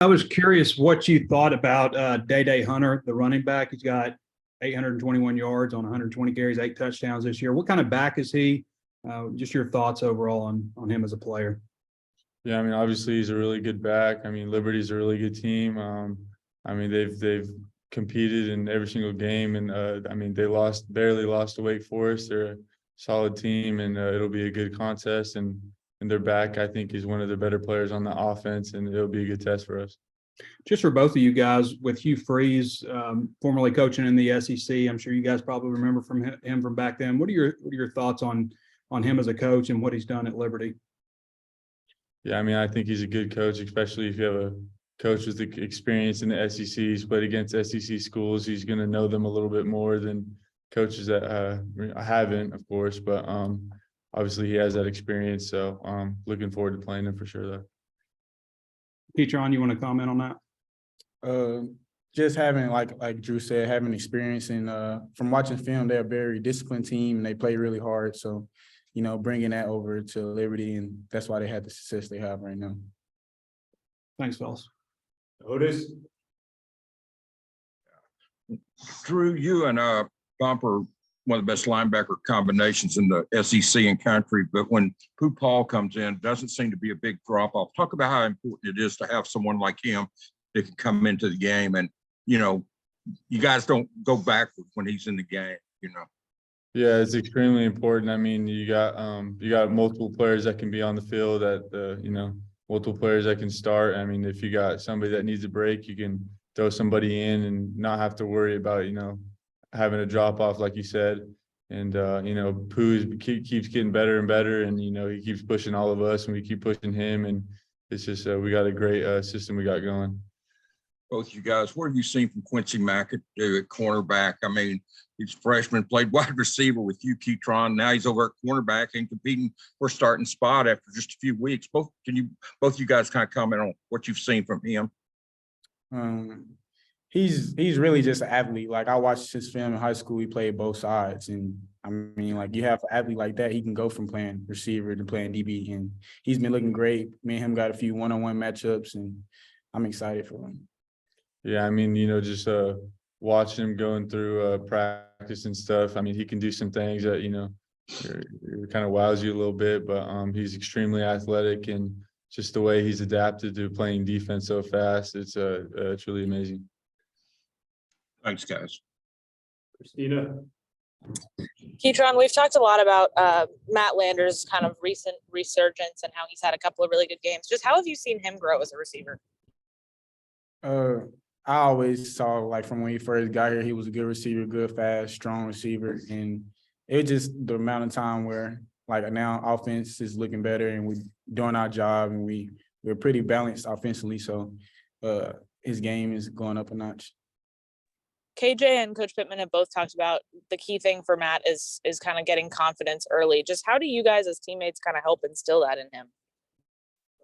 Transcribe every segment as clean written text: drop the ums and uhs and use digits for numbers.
I was curious what you thought about Day Hunter, the running back. He's got 821 yards on 120 carries, 8 touchdowns this year. What kind of back is he? Just your thoughts overall on him as a player. Yeah, I mean, obviously he's a really good back. I mean, Liberty's a really good team. I mean, they've competed in every single game, and I mean, they barely lost to Wake Forest. They're a solid team, and it'll be a good contest. And their back, I think, is one of the better players on the offense, and it'll be a good test for us. Just for both of you guys, with Hugh Freeze, formerly coaching in the SEC, I'm sure you guys probably remember him from back then. What are your thoughts on him as a coach and what he's done at Liberty? Yeah, I mean, I think he's a good coach, especially if you have a coach with experience in the SEC. He's played against SEC schools. He's going to know them a little bit more than coaches that haven't, of course. But obviously, he has that experience. So looking forward to playing him for sure, though. Ketron, you want to comment on that? Just having, like Drew said, having experience and from watching film, they're a very disciplined team and they play really hard. So, bringing that over to Liberty, and that's why they have the success they have right now. Thanks, fellas. Otis. Drew, you and Bumper, one of the best linebacker combinations in the SEC and country, but when Pooh Paul comes in, doesn't seem to be a big drop off. Talk about how important it is to have someone like him that can come into the game, and you guys don't go backwards when he's in the game. Yeah, it's extremely important. I mean, you got multiple players that can be on the field, multiple players that can start. I mean, if you got somebody that needs a break, you can throw somebody in and not have to worry about, having a drop off, like you said. And, Pooh keeps getting better and better, and, he keeps pushing all of us and we keep pushing him. And it's just, we got a great system we got going. Both you guys, what have you seen from Quincy McAdoo at cornerback? I mean, he's a freshman, played wide receiver with you, Ketron. Now he's over at cornerback and competing for a starting spot after just a few weeks. Both you guys kind of comment on what you've seen from him? He's really just an athlete. Like, I watched his film in high school. He played both sides. And I mean, like, you have an athlete like that, he can go from playing receiver to playing DB. And he's been looking great. Me and him got a few one-on-one matchups, and I'm excited for him. Yeah, I mean, just watching him going through practice and stuff. I mean, he can do some things that, kind of wows you a little bit, but he's extremely athletic, and just the way he's adapted to playing defense so fast, it's really amazing. Thanks, guys. Christina. Ketron, we've talked a lot about Matt Lander's kind of recent resurgence and how he's had a couple of really good games. Just how have you seen him grow as a receiver? I always saw, like, from when he first got here, he was a good receiver, good, fast, strong receiver. And it's just the amount of time where, like, now offense is looking better and we're doing our job, and we're pretty balanced offensively. So his game is going up a notch. KJ and Coach Pittman have both talked about the key thing for Matt is kind of getting confidence early. Just how do you guys as teammates kind of help instill that in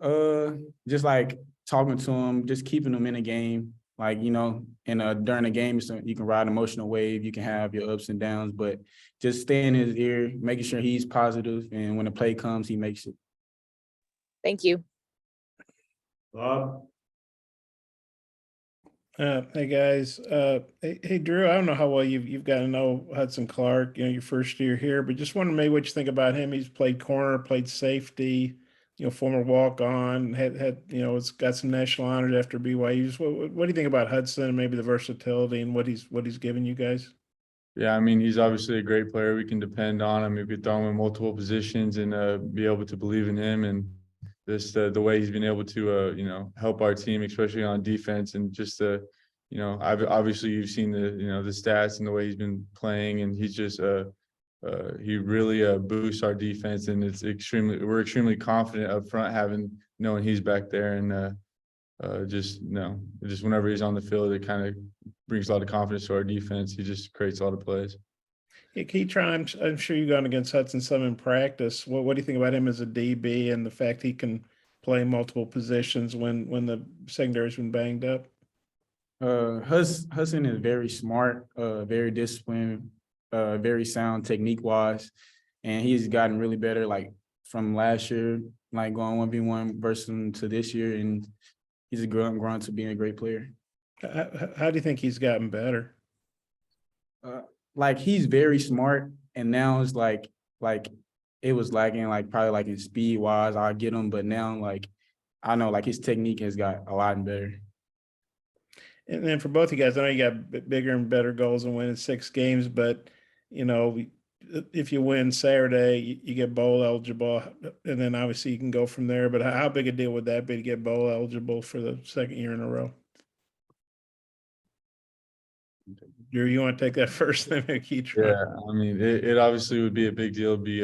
him? Just like talking to him, just keeping him in a game. Like, during the game, you can ride an emotional wave, you can have your ups and downs, but just staying in his ear, making sure he's positive, and when the play comes, he makes it. Thank you. Bob. Hey guys, hey Drew. I don't know how well you've got to know Hudson Clark. Your first year here, but just wondering maybe what you think about him. He's played corner, played safety. Former walk-on, had it's got some national honors after BYU. Just what do you think about Hudson and maybe the versatility and what he's given you guys? Yeah, I mean, he's obviously a great player. We can depend on him. We could throw him in multiple positions and be able to believe in him. And just the way he's been able to, help our team, especially on defense. And just, obviously you've seen the stats and the way he's been playing. And he's just he really boosts our defense. And we're extremely confident up front knowing he's back there. And just whenever he's on the field, it kind of brings a lot of confidence to our defense. He just creates a lot of plays. Yeah, Ketron, I'm sure you've gone against Hudson some in practice. What do you think about him as a DB and the fact he can play multiple positions when the secondary's been banged up? Hudson is very smart, very disciplined, very sound technique-wise, and he's gotten really better, like, from last year, like, going 1v1 versus him to this year, and he's grown to being a great player. How do you think he's gotten better? Like he's very smart, and now it's like it was lacking like probably like in speed wise. I get him, but now like I know like his technique has got a lot better. And then for both you guys, I know you got bigger and better goals and winning 6 games, but you know, if you win Saturday, you get bowl eligible, and then obviously you can go from there. But how big a deal would that be to get bowl eligible for the 2nd year in a row? Drew, you want to take that first? Then Ketron. Yeah, I mean, it obviously would be a big deal to be,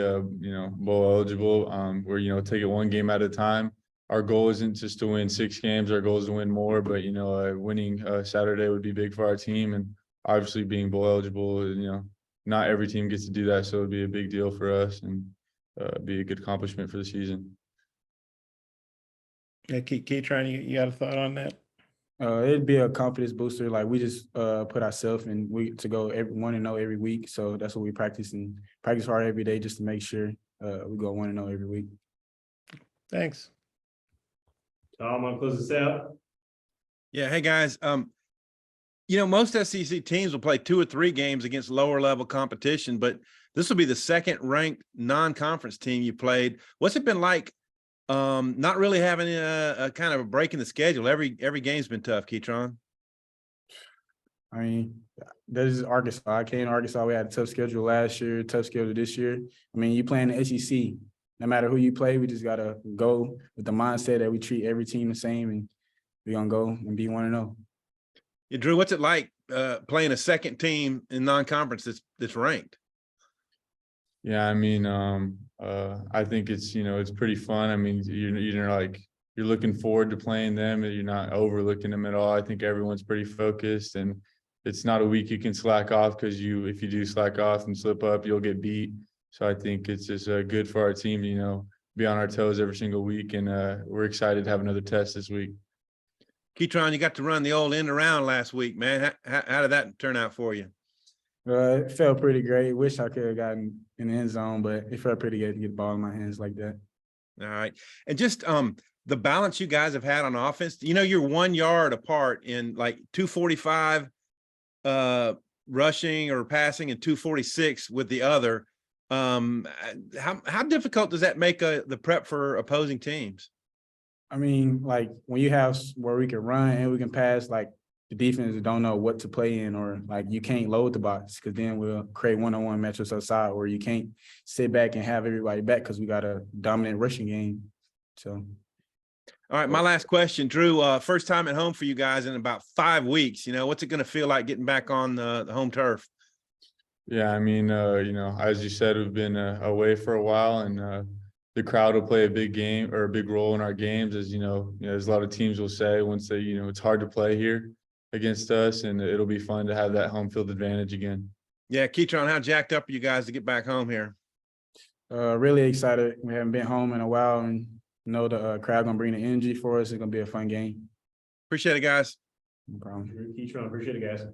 bowl eligible. We're, take it one game at a time. Our goal isn't just to win 6 games. Our goal is to win more, but, winning Saturday would be big for our team. And obviously being bowl eligible, not every team gets to do that. So it'd be a big deal for us and be a good accomplishment for the season. Yeah, Ketron, you got a thought on that? It'd be a confidence booster. Like we just put ourselves in to go 1-0 every week. So that's what we practice hard every day just to make sure we go 1-0 every week. Thanks. Tom, want to close this out? Yeah. Hey guys. Most SEC teams will play 2 or 3 games against lower level competition, but this will be the 2nd ranked non-conference team you played. What's it been like? Not really having a kind of a break in the schedule. Every game's been tough, Ketron. I mean, this is Arkansas. I came to Arkansas. We had a tough schedule last year, tough schedule this year. I mean, you playing the SEC. No matter who you play, we just gotta go with the mindset that we treat every team the same, and we're gonna go and be 1-0. Yeah, Drew, what's it like playing a 2nd team in non-conference that's ranked? Yeah, I mean, I think it's, it's pretty fun. I mean, you're looking forward to playing them and you're not overlooking them at all. I think everyone's pretty focused, and it's not a week you can slack off because if you do slack off and slip up, you'll get beat. So I think it's just good for our team, be on our toes every single week. And we're excited to have another test this week. Ketron, you got to run the old end around last week, man. How did that turn out for you? It felt pretty great. Wish I could have gotten in the end zone, but it felt pretty good to get the ball in my hands like that. All right. And just the balance you guys have had on offense, you're 1 yard apart in like 245 rushing or passing and 246 with the other. How difficult does that make the prep for opposing teams? I mean, like when you have where we can run and we can pass, like the defense don't know what to play in, or like you can't load the box because then we'll create one-on-one matchups outside, or you can't sit back and have everybody back because we got a dominant rushing game. So. All right, my last question, Drew, first time at home for you guys in about 5 weeks. What's it going to feel like getting back on the home turf? Yeah, I mean, as you said, we've been away for a while, and the crowd will play a big role in our games. As there's a lot of teams will say once they, it's hard to play here against us, and it'll be fun to have that home field advantage again. Yeah, Ketron, how jacked up are you guys to get back home here? Really excited. We haven't been home in a while, and the crowd gonna bring the energy for us. It's gonna be a fun game. Appreciate it, guys. No problem. Ketron, appreciate it, guys.